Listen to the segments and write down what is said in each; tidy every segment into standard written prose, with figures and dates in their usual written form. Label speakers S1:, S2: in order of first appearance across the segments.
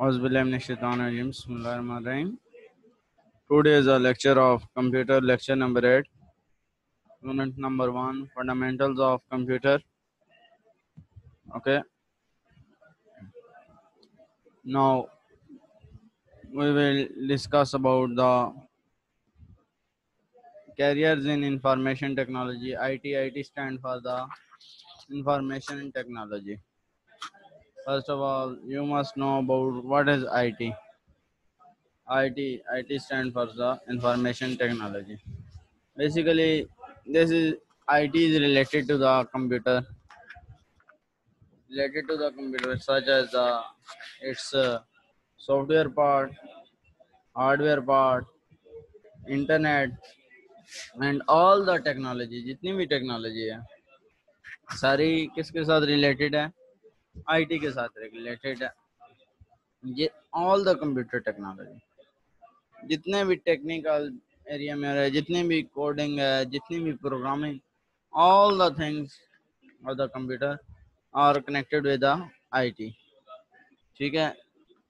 S1: Auzubillahiminash-shaytanir-rajim. Bismillahirrahmanirrahim. Today is a lecture of computer, lecture number 8, unit number 1, fundamentals of computer. Okay. Now we will discuss about the careers in information technology. IT stand for the information technology. First of all, you must know about what is IT. IT stand for the information technology. Basically, this is IT is related to the computer, such as its software part, hardware part, internet, and all the technology. जितनी भी technology है सारी किसके साथ related है? IT के साथ related है. ये ऑल द कंप्यूटर टेक्नोलॉजी जितने भी टेक्निकल एरिया में है, जितनी भी कोडिंग है, जितनी भी programming, all the things of the computer are connected with the IT. ठीक है.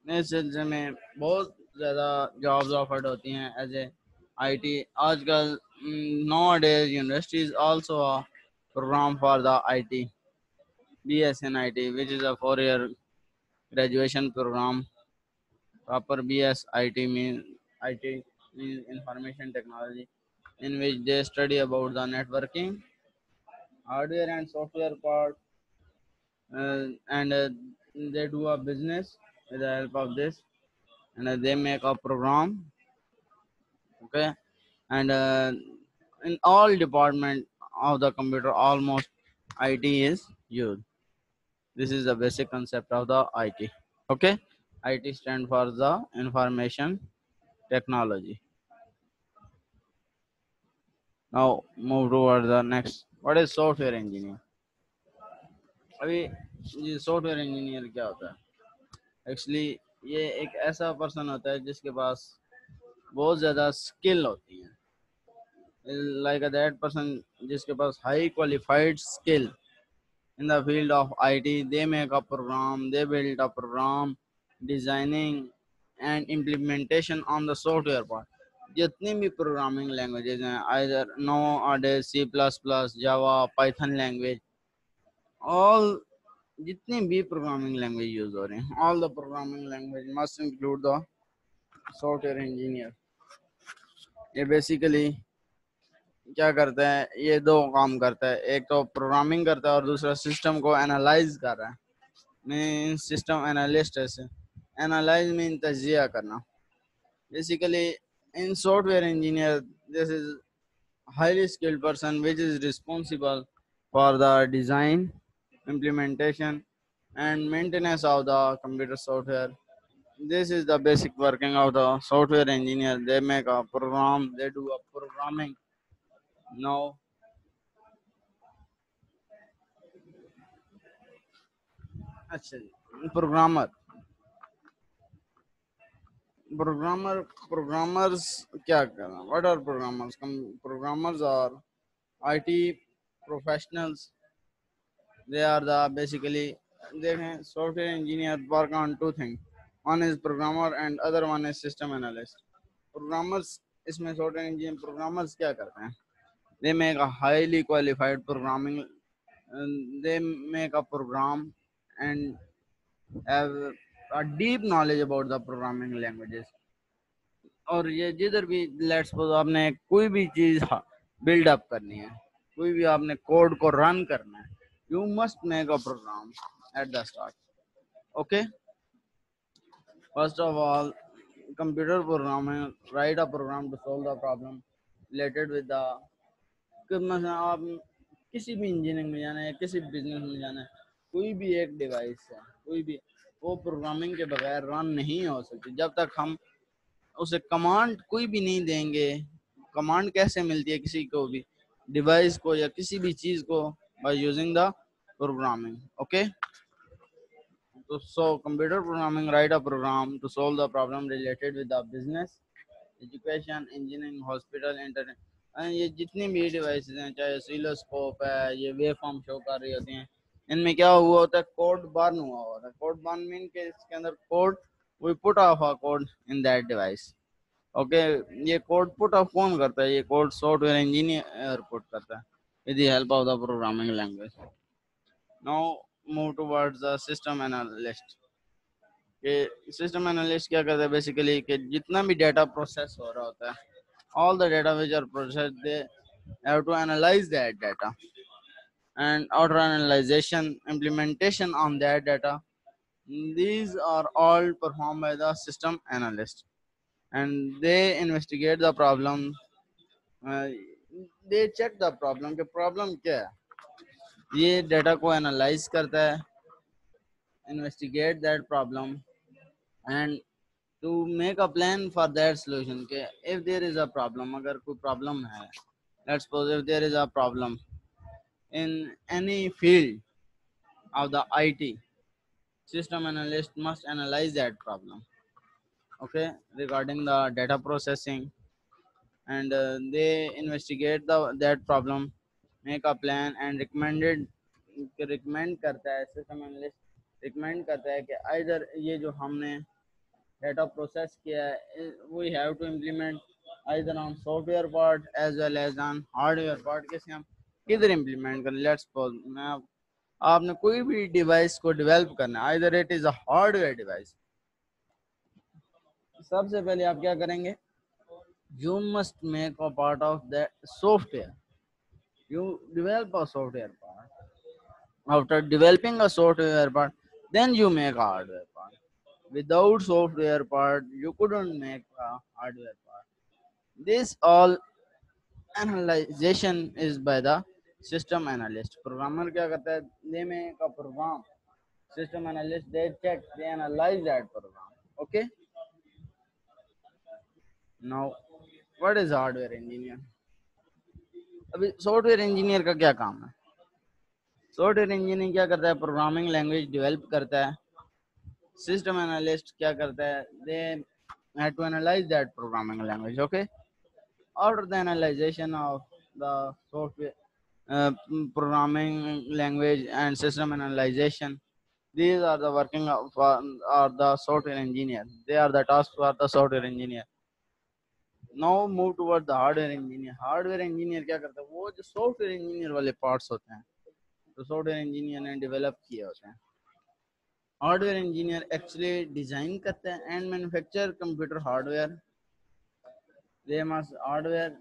S1: इस सिलसिले में बहुत ज़्यादा जॉब्स ऑफर्ड होती हैं एज ए IT. आजकल nowadays universities also a program for the IT, BS in IT, which is a 4-year graduation program. Proper BS IT means information technology, in which they study about the networking, hardware and software part, and they do a business with the help of this, and they make a program. Okay. And in all department of the computer, almost IT is used. This is the basic concept of the IT. Okay. IT stand for the information technology. Now move toward the next. What is software engineer? अभी ये software engineer क्या होता है? Actually ये एक ऐसा person होता है जिसके पास बहुत ज़्यादा स्किल होती है, like that person जिसके पास high qualified skill in the field of IT. They make a program, they build a program, designing and implementation on the software part. जितनी भी प्रोग्रामिंग लैंग्वेजेस हैं, either nowadays C++, Java, Python language, all जितनी भी programming language use हो रहे हैं, all the programming language must include the software engineer. ये basically क्या करता है? ये दो काम करता है. एक तो प्रोग्रामिंग करता है और दूसरा सिस्टम को एनालाइज कर रहा है. मीन सिस्टम एनालिस्ट है. एनालाइज मीन तजिया करना. Basically in software engineer, this is highly skilled person which is responsible for the design, implementation and maintenance of the computer software. This is the basic working of the software engineer. They make a program, they do a programming. Now अच्छा जी, programmers क्या करना? What are programmers? Programmers are IT professionals. They are the basically, देखें, software engineer work on two things. One is programmer and other one is system analyst. Programmers, इसमें software engineer programmers क्या करते हैं? They make a highly qualified programming, and they make a program and have a deep knowledge about the programming languages. और ये जिधर भी let's suppose आपने कोई भी चीज बिल्ड अप करनी है, कोई भी आपने कोड को रन करना है, you must make a program at the start. Okay. First of all, computer programming, write a program to solve the problem related with the, मतलब आप किसी भी इंजीनियरिंग में जाना है, किसी भी बिजनेस में जाना है, कोई भी एक डिवाइस है, कोई भी, वो प्रोग्रामिंग के बगैर रन नहीं हो सकती जब तक हम उसे कमांड कोई भी नहीं देंगे. कमांड कैसे मिलती है किसी को भी डिवाइस को या किसी भी चीज को? By using the programming. Okay. तो computer programming write a program to solve the problem related with the business, education, engineering, hospital, internet. ये जितनी भी डिवाइसेस हैं, चाहे ऑसिलोस्कोप है, ये वेव फॉर्म शो कर रही होती हैं, इनमें क्या हुआ होता है? कोड बर्न हुआ होता है. कोड बर्न मीन के इसके अंदर code we put off a code in that device. Okay, ये कोड पुट ऑफ कौन करता है? ये कोड सॉफ्टवेयर इंजीनियर पुट करता है with the help of the programming language. Now move towards the system analyst. कि सिस्टम एनालिस्ट क्या करता है बेसिकली कि जितना भी डेटा प्रोसेस हो रहा होता है, all the data which are processed, they have to analyze that data, and auto analyzation, implementation on that data, these are all performed by the system analyst, and they investigate the problem. uh, they check the problem कि problem क्या है, ये data को analyse करता है, investigate that problem, and to make a plan for that solution कि if there is a problem, अगर कोई problem है, let's suppose if there is a problem in any field of the IT, system analyst must analyze that problem, okay, regarding the data processing, and they investigate that problem, make a plan, and recommend करता है system analyst, recommend करता है कि either ये जो हमने data process किया है, we have to implement either on software part as well as on hardware part, कैसे हम किधर implement करें. Let's suppose मैं आपने कोई भी डिवाइस को डेवलप करना है, either it is a hardware device, सबसे पहले आप क्या करेंगे? You must make a part of the software, you develop a software part. After developing a software part, then you make a hardware part. Without software part, you couldn't make a hardware part. This all analyzation is by the system analyst. Programmer क्या करता है? They make a program. System analyst, they check, they analyze that program. Okay. Now, what is hardware engineer? अभी software engineer का क्या काम है? Software engineer क्या करता है? प्रोग्रामिंग लैंग्वेज डेवलप करता है. सिस्टम एनालिस्ट क्या करता है? They have to analyse that programming language. Okay. After the analysation of the software programming language and system analyzation, these are the working of the software engineer. They are the tasks for the software engineer. Now move toward the hardware engineer. Hardware engineer क्या करता है? वो जो software engineer वाले parts होते हैं, तो software engineer ने डेवलप किए होते हैं. हार्डवेयर इंजीनियर एक्चुअली डिजाइन करते हैं and manufacture computer hardware. They must hardware,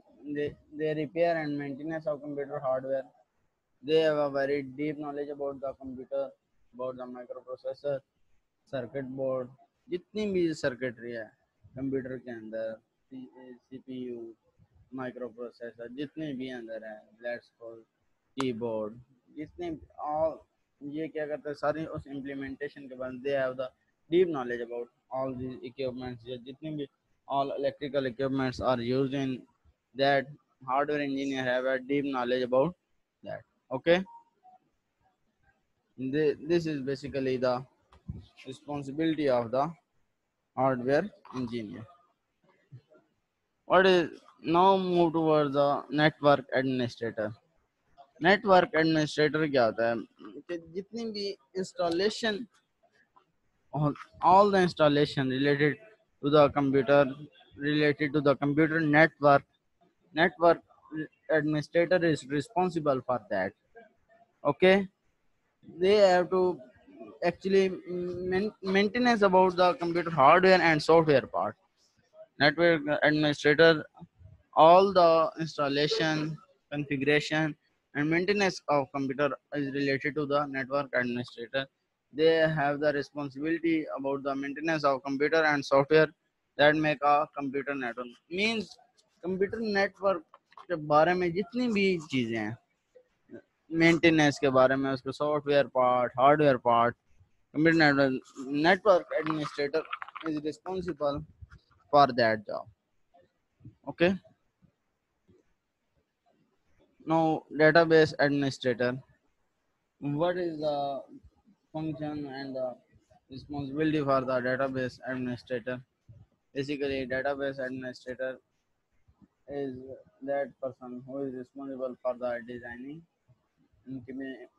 S1: they repair and maintenance of computer hardware. They have a very deep knowledge about the computer, about the microprocessor, circuit board, जितनी भी circuitry है computer के अंदर, CPU, micro processor, जितने भी अंदर है, let's call keyboard, जितने ऑल, ये क्या करता है? सारी उस इम्प्लीमेंटेशन के बाद they have the deep knowledge about all these equipments. जितने भी all electrical equipments are used in that, hardware engineer have a deep knowledge about that. Okay. This is basically the responsibility of the hardware engineer. What is now move towards the network administrator. Network administrator क्या होता है? कि जितनी भी installation, all the installation related to the computer, related to the computer network administrator is responsible for that. Okay. They have to actually maintenance about the computer hardware and software part. Network administrator, all the installation, configuration, and maintenance of computer is related to the network administrator. They have the responsibility about the maintenance of computer and software that make a computer network. Means computer network के बारे में जितनी भी चीजें हैं, maintenance के बारे में, उसके software part, hardware part, computer network administrator is responsible for that job. Okay. Now, database administrator. What is the function and the responsibility for the database administrator? Basically, database administrator is that person who is responsible for the designing,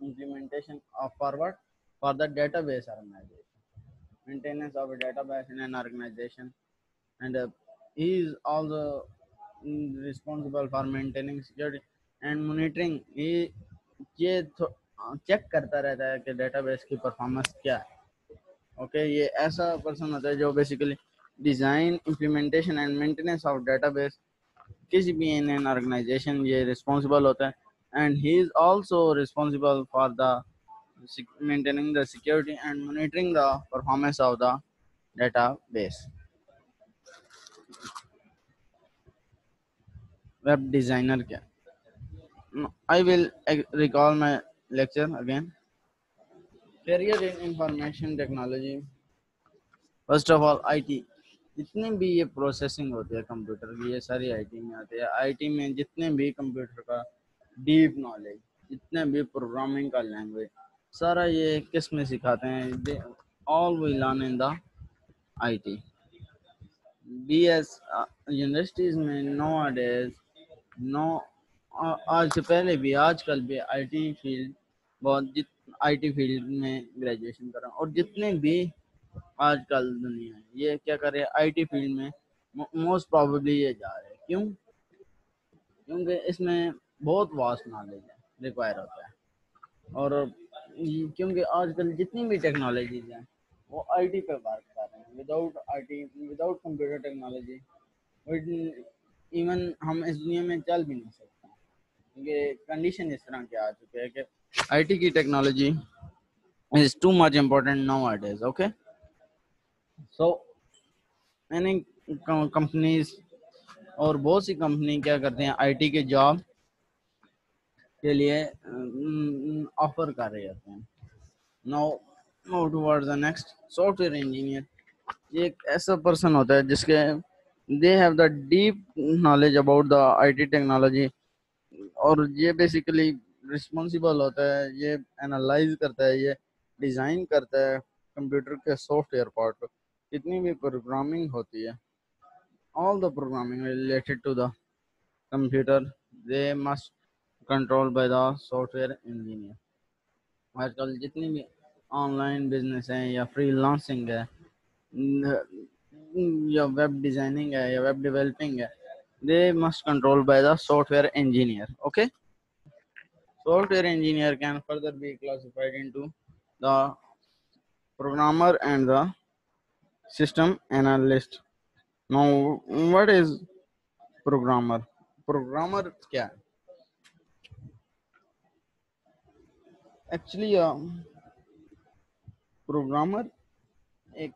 S1: implementation of forward for the database organization. maintenance of a database in an organization, and he is also responsible for maintaining security and monitoring. ये check करता रहता है कि database की performance क्या है. Okay, ये ऐसा पर्सन होता है जो basically design, implementation and maintenance of database किसी भी इन एन ऑर्गेनाइजेशन ये रिस्पॉन्सिबल होता है. And he is also responsible for the maintaining the security and monitoring the performance of the database. Web designer क्या? I will recall my lecture again. Career in information technology. First of all IT. जितने भी ये processing होती है computer की, ये सारी IT में आती है. आईटी में जितने भी कंप्यूटर का डीप नॉलेज, जितने भी प्रोग्रामिंग का लैंग्वेज, सारा ये किस में सिखाते हैं? All we learn in the IT. BS universities में नो डेज नो, आज से पहले भी, आजकल भी आईटी फील्ड बहुत, आईटी फील्ड में ग्रेजुएशन कर रहा हूँ, और जितने भी आजकल दुनिया है ये क्या कर रहे हैं आईटी फील्ड में, मोस्ट प्रोबेबली ये जा रहे हैं. क्यों? क्योंकि इसमें बहुत वास्ट नॉलेज है रिक्वायर होता है. और क्योंकि आजकल जितनी भी टेक्नोलॉजीज हैं वो आईटी पे वर्क कर रहे हैं. Without IT, without computer technology, even हम इस दुनिया में चल भी नहीं सकते, क्योंकि कंडीशन इस तरह के आ चुके हैं कि आईटी की technology is too much important nowadays. Okay, so many companies और बहुत सी कंपनी क्या करते हैं आईटी के जॉब के लिए ऑफर कर रहे होते हैं. Now move towards the next. Software engineer ये एक ऐसा पर्सन होता है जिसके दे have the deep knowledge about the IT technology, और ये बेसिकली रिस्पॉन्सिबल होता है, ये एनालाइज करता है, ये डिज़ाइन करता है कंप्यूटर के सॉफ्टवेयर पार्ट को. जितनी भी प्रोग्रामिंग होती है, all the programming related to the computer, they must controlled by the software engineer. आजकल जितनी भी ऑनलाइन बिजनेस है या फ्रीलांसिंग है या वेब डिजाइनिंग है या वेब डेवलपिंग है, they must controlled by the software engineer. Okay, software engineer can further be classified into the programmer and the system analyst. Now what is programmer? Programmer क्या है? Actually programmer एक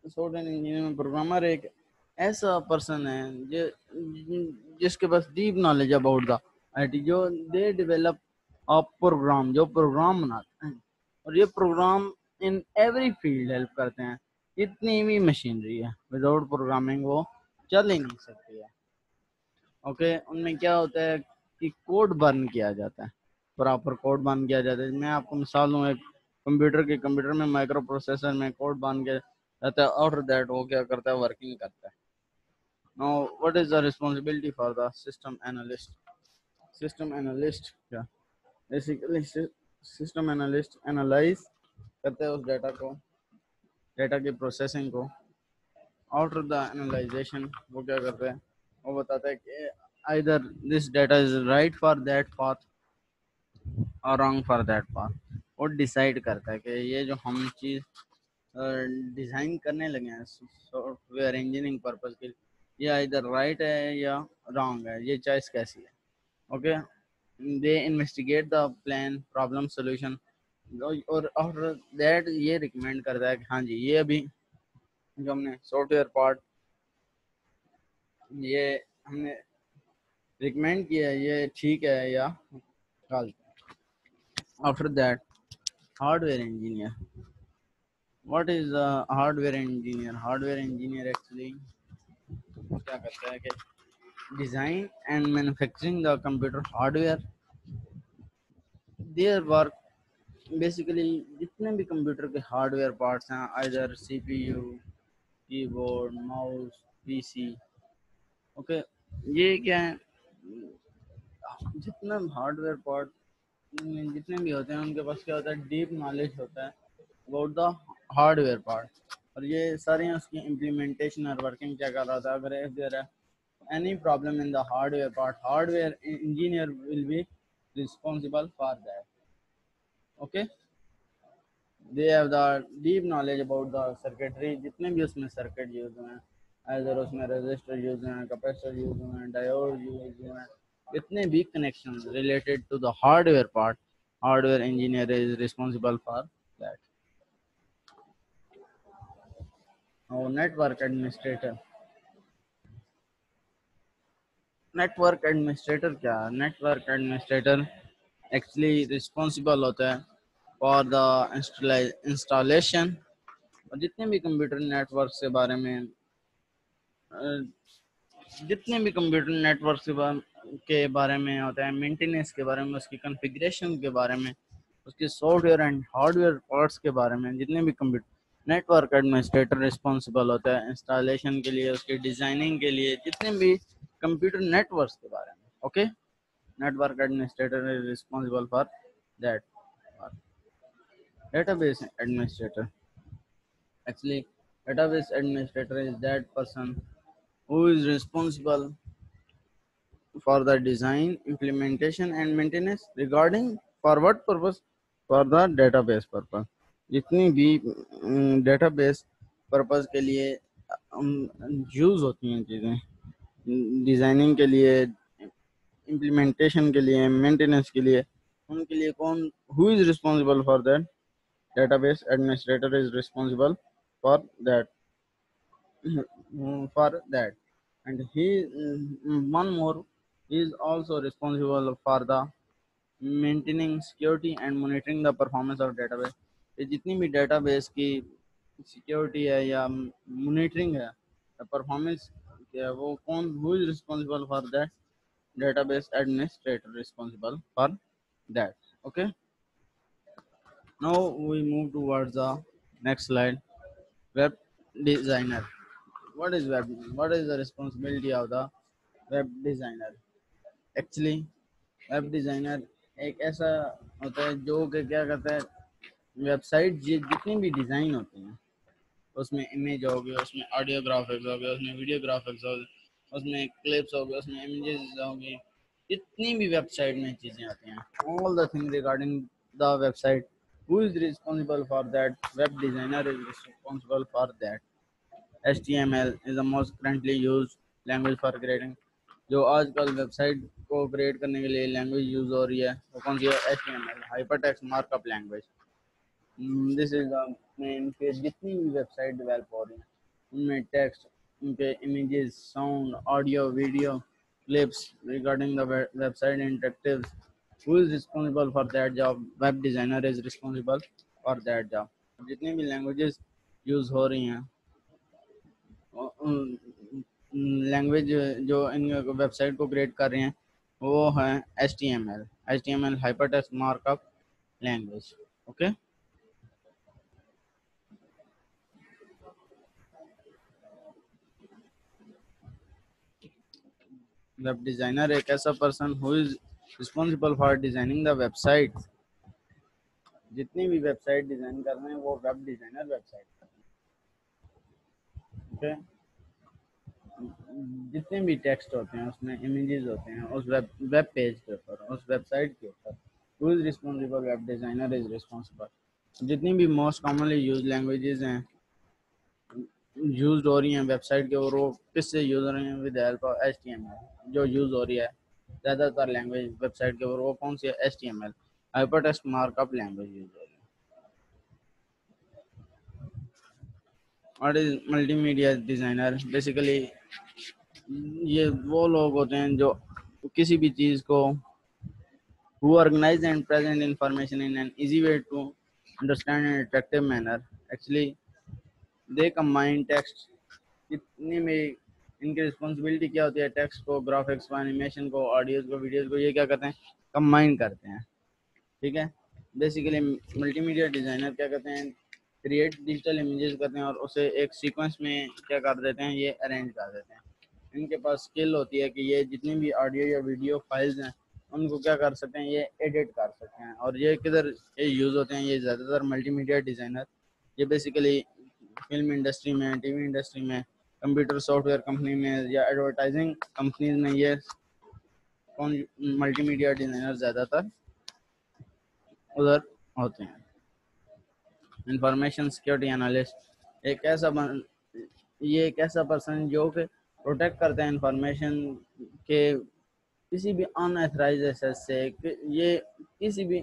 S1: software engineer में programmer एक ऐसा person है जो जिसके पास deep knowledge about the IT, जो दे डेवलप अ प्रोग्राम, जो प्रोग्राम बनाते हैं, और ये program in every field help करते हैं. जितनी भी मशीनरी है विदाउट प्रोग्रामिंग वो चल ही नहीं सकती है. ओके, उनमें क्या होता है कि कोड बर्न किया जाता है, प्रॉपर कोड बर्न किया जाता है. मैं आपको मिसाल दूँ, एक कंप्यूटर में माइक्रो प्रोसेसर में कोड बर्न किया जाता है, और दैट वो क्या करता है, वर्किंग करता है. Now what is the responsibility for the system analyst? System analyst क्या? बेसिकली सिस्टम एनालिस्ट एनालाइज करते हैं उस डाटा को, डाटा की प्रोसेसिंग को. आफ्टर द एनालाइजेशन वो क्या करते हैं, वो बताता है कि either this data is right for that path or wrong for that path. वो डिसाइड करता है कि ये जो हम चीज़ डिज़ाइन करने लगे हैं सॉफ्टवेयर इंजीनियरिंग पर्पस के लिए, ये इधर राइट है या रॉन्ग है, ये चॉइस कैसी है. Okay, they investigate the plan problem solution, और आफ्टर दैट ये रिकमेंड करता है कि हाँ जी, ये अभी जो हमने सॉफ्टवेयर पार्ट ये हमने रिकमेंड किया है, ये ठीक है या गलत. After that, hardware engineer. What is a hardware engineer? Hardware engineer actually क्या करता है कि design and manufacturing the computer hardware. Their work basically जितने भी कंप्यूटर के हार्डवेयर पार्ट्स हैं, either CPU, keyboard, mouse, PC. Okay, ये क्या है, जितना हार्डवेयर पार्ट जितने भी होते हैं उनके पास क्या होता है, डीप नॉलेज होता है अबाउट द हार्डवेयर पार्ट, और ये सारी उसकी इम्प्लीमेंटेशन और वर्किंग क्या कर रहा था। अगर if there any problem in the hardware part, hardware engineer will be responsible for that. Okay, they have the deep knowledge about the circuitry, जितने भी उसमें सर्किट यूज हुए हैं, अगर उसमें रजिस्टर यूज हुए हैं, कैपेसिटर यूज हुए हैं, डायोड यूज हुए हैं, इतने भी connection related to the hardware part, hardware engineer is responsible for that. Now network administrator. Network administrator क्या है? नेटवर्क एडमिनिस्ट्रेटर एक्चुअली रिस्पॉन्सिबल होता है फॉर द इंस्टॉलेशन, और जितने भी कंप्यूटर नेटवर्क के बारे में जितने भी कंप्यूटर नेटवर्क के बारे में होता है, मेंटेनेंस के बारे में, उसकी कॉन्फ़िगरेशन के बारे में, उसके सॉफ्टवेयर एंड हार्डवेयर पार्ट्स के बारे में, जितने भी कंप्यूटर नेटवर्क एडमिनिस्ट्रेटर रिस्पॉन्सिबल होता है इंस्टॉलेशन के लिए, उसकी डिज़ाइनिंग के लिए, जितने भी कंप्यूटर नेटवर्क्स के बारे में. Okay, network administrator is responsible for that. Database administrator, actually database administrator is that person who is responsible for the design, implementation and maintenance regarding for what purpose, for the database purpose. जितनी भी database purpose के लिए use होती हैं चीज़ें, designing के लिए, implementation के लिए, मेंटेनेंस के लिए, उनके लिए कौन, who is responsible for that? database administrator is responsible for that. For that, and he one more, he is also responsible for the maintaining security and monitoring the performance of database. ये जितनी भी database की security है या monitoring है, performance क्या है, वो कौन, who is responsible for that? database administrator responsible for that. Okay, now we move towards the next slide. Web designer. What is web? What is the responsibility of the web designer? Actually, web designer एक ऐसा होता है जो कि क्या करता है, website जितनी भी डिज़ाइन होती हैं, उसमें इमेज हो गई, उसमें ऑडियो ग्राफिक्स हो गए, उसमें वीडियो ग्राफिक्स हो गए, उसमें क्लिप्स हो गए, उसमें इमेजेस हो गई, जितनी भी वेबसाइट में चीज़ें आती हैं, all the thing regarding the website, who is responsible for that? Web designer is responsible for that. HTML is the most currently used language for creating. जो आजकल वेबसाइट को क्रिएट करने के लिए लैंग्वेज यूज हो रही है, वो कौन सी है? HTML, hypertext markup language. This is the main के जितनी भी वेबसाइट डेवलप हो रही हैं, उनमें टेक्स्ट, उनके images, sound, audio, video clips regarding the website interactives, who is responsible for that job? Web designer is responsible for that job. जितनी भी लैंग्वेजेस यूज हो रही हैं, लैंग्वेज जो इन वेबसाइट को क्रिएट कर रहे हैं, वो है HTML hypertext markup language. Okay, web designer एक ऐसा person who is responsible for designing the website. जितनी भी वेबसाइट डिजाइन कर रहे हैं वो वेब डिजाइनर वेबसाइट कर रहे हैं. ओके, जितने भी टेक्स्ट होते हैं, उसमें इमेजेस होते हैं, उस वेब पेज के ऊपर, उस वेबसाइट के ऊपर, who is responsible? Web designer is responsible. जितनी भी मोस्ट कॉमनली यूज लैंग्वेजेस हैं, यूज हो रही हैं वेबसाइट के, और वो किससे यूज हो रही हैं? विद हेल्प ऑफ HTML जो यूज हो रही है ज़्यादातर लैंग्वेज वेबसाइट के ऊपर, वो कौन सी है? HTML hypertext markup language use हो रही है. What is multimedia designer? Basically ये वो लोग होते हैं जो किसी भी चीज़ को who organize and present information in an easy way to understand in an attractive manner. Actually, they combine text. इतनी में इनकी रिस्पॉन्सिबिलिटी क्या होती है? टेक्स्ट को, ग्राफिक्स को, एनिमेशन को, ऑडियोज को, वीडियोज को, ये क्या करते हैं? कंबाइन करते हैं. ठीक है, बेसिकली मल्टीमीडिया डिज़ाइनर क्या करते हैं? क्रिएट डिजिटल इमेजेस करते हैं और उसे एक सीक्वेंस में क्या कर देते हैं? ये अरेंज कर देते हैं. इनके पास स्किल होती है कि ये जितनी भी ऑडियो या वीडियो फाइल्स हैं, उनको क्या कर सकते हैं? ये एडिट कर सकते हैं. और ये किधर ये यूज़ होते हैं? ये ज़्यादातर मल्टीमीडिया डिज़ाइनर ये बेसिकली फिल्म इंडस्ट्री में, टीवी इंडस्ट्री में, कंप्यूटर सॉफ्टवेयर कंपनी में या एडवर्टाइजिंग कंपनीज में ये कौन मल्टीमीडिया डिजाइनर ज़्यादातर उधर होते हैं। इंफॉर्मेशन सिक्योरिटी एनालिस्ट ये एक ऐसा पर्सन जो कि प्रोटेक्ट करता है इंफॉर्मेशन के किसी भी अनऑथराइज्ड एक्सेस से, ये किसी भी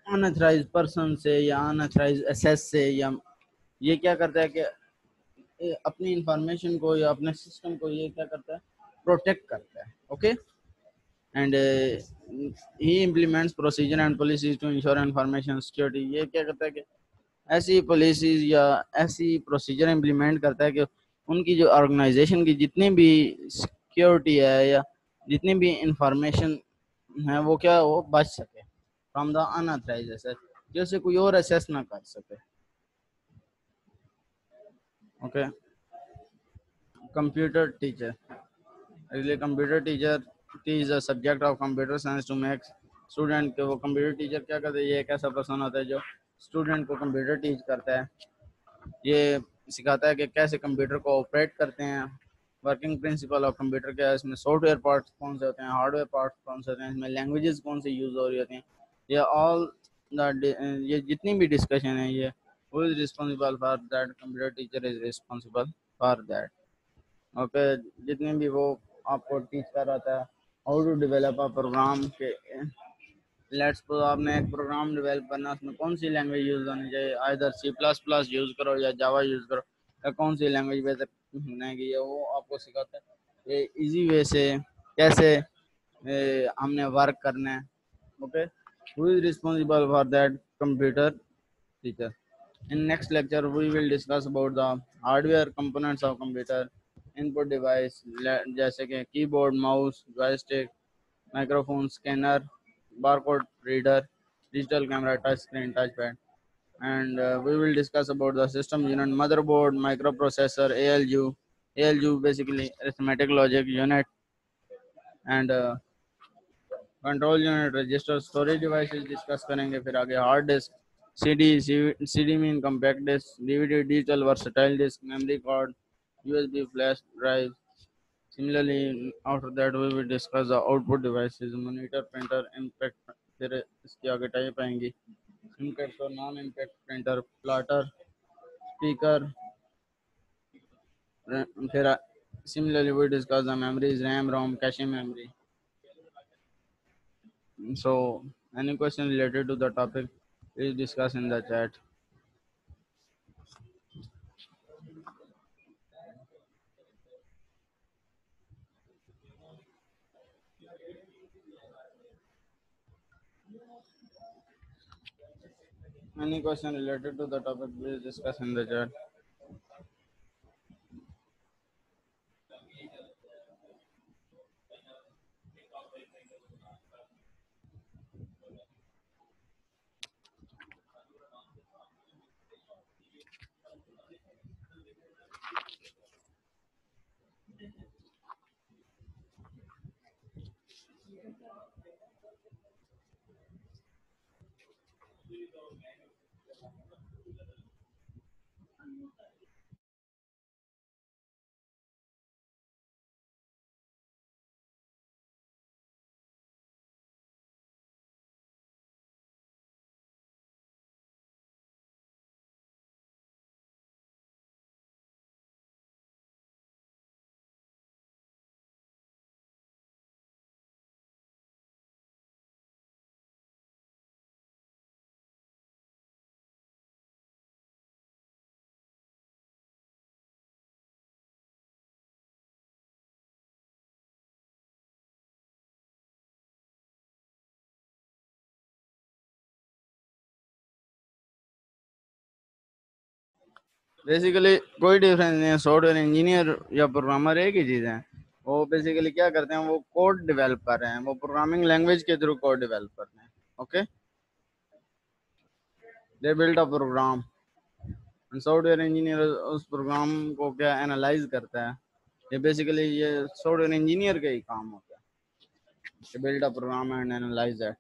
S1: अनऑथराइज्ड पर्सन से या अनऑथराइज्ड एक्सेस से, या ये क्या करता है कि अपनी इंफॉर्मेशन को या अपने सिस्टम को ये क्या करता है, प्रोटेक्ट करता है। Okay, and he implements procedure and policies to ensure information security. ये क्या करता है कि ऐसी पॉलिसीज या ऐसी प्रोसीजर इम्प्लीमेंट करता है कि उनकी जो ऑर्गेनाइजेशन की जितनी भी सिक्योरिटी है या जितनी भी इंफॉर्मेशन है वो क्या वो बच सके फ्रॉम द अनऑथराइज्ड एक्सेस, जैसे कोई और एक्सेस ना कर सके। ओके, कंप्यूटर टीचर, इसलिए computer teacher teach the subject of computer science to make student के, वो कंप्यूटर टीचर क्या करते हैं, ये एक ऐसा पर्सन होता है जो स्टूडेंट को कंप्यूटर टीच करता है, ये सिखाता है कि कैसे कंप्यूटर को ऑपरेट करते हैं, वर्किंग प्रिंसिपल ऑफ कंप्यूटर क्या है, इसमें सॉफ्टवेयर पार्ट्स कौन से होते हैं, हार्डवेयर पार्ट्स कौन से होते हैं, इसमें लैंग्वेजेस कौन से यूज़ हो रही होती हैं, ये ऑल ये जितनी भी डिस्कशन है ये who is responsible for that, computer teacher is responsible for that. Okay, जितने भी वो आपको टीच कर रहा था how to develop a program के, लेट्स सपोज आपने एक प्रोग्राम डेवलप करना, उसमें कौन सी लैंग्वेज यूज़ होनी चाहिए, आइदर C++ यूज़ करो या जावा यूज़ करो, या कौन सी लैंग्वेज बेहतर बनेगी, ये वो आपको सिखाता है ये इजी वे से कैसे हमने वर्क करना है। Okay, who is responsible for that, computer teacher. In next lecture, we will discuss about the hardware components of computer, input device जैसे कि keyboard, mouse, joystick, microphone, scanner, barcode reader, digital camera, touch screen, touchpad, and we will discuss about the system unit, motherboard, microprocessor, ALU basically arithmetic logic unit, and control unit, register, storage devices discuss करेंगे। फिर आगे hard disk, CD mean compact disc, DVD digital versatile disc, memory card, USB flash drive. Similarly after that we will discuss the output devices, monitor, printer, impact, फिर इसके आगे type आएंगी, impact और non impact printer, plotter, speaker, फिर similarly we discuss the memories, RAM, ROM, cache memory. So, any question related to the topic, please discuss in the chat. Any question related to the topic, please discuss in the chat. Basically कोई difference नहीं है, software engineer या programmer एक ही चीज़ है। वो basically क्या करते हैं, वो कोड डेवलप कर रहे हैं, वो प्रोग्रामिंग लैंग्वेज के थ्रू कोड डेवलप कर रहे हैं। Okay, they build a program, software engineer उस प्रोग्राम को क्या एनालाइज करता है। ये बेसिकली ये सॉफ्टवेयर इंजीनियर का ही काम होता है, build a program and analyse that.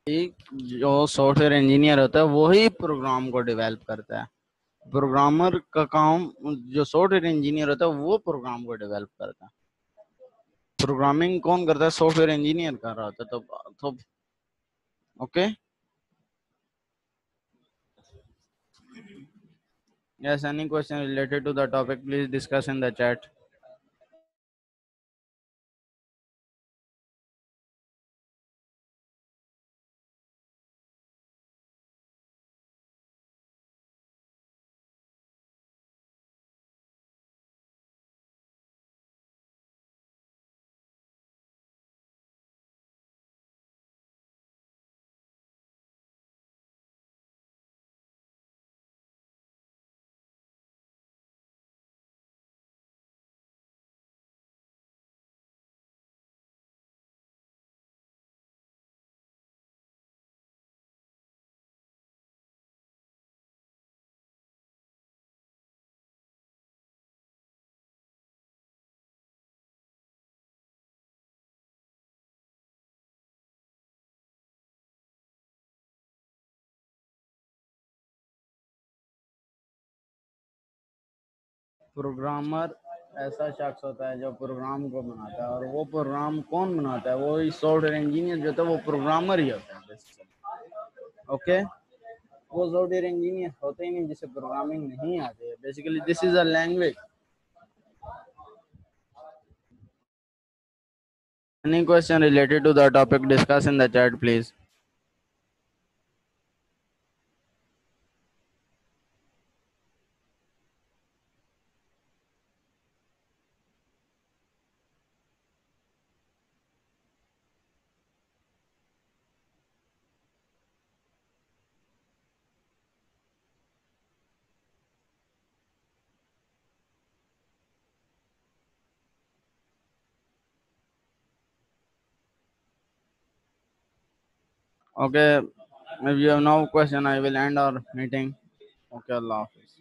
S1: जो सॉफ्टवेयर इंजीनियर होता है वही प्रोग्राम को डेवलप करता है। प्रोग्रामर का काम, जो सॉफ्टवेयर इंजीनियर होता है वो प्रोग्राम को डेवलप करता है। प्रोग्रामिंग कौन करता है? सॉफ्टवेयर इंजीनियर कर रहा होता है। तो okay. Yes, any question related to the topic, please discuss in the chat. Programmer ऐसा शख्स होता है जो प्रोग्राम को बनाता है, और वो प्रोग्राम कौन बनाता है? वो सॉफ्टवेयर इंजीनियर जो होता है वो प्रोग्रामर ही होता है बेसिकली। ओके। वो सॉफ्टवेयर इंजीनियर होते ही नहीं जिसे प्रोग्रामिंग नहीं आती है। Basically this is a language. Any question related to the topic, discuss in the chat, please. Okay, if you have no question, I will end our meeting. Okay, Allah Hafiz.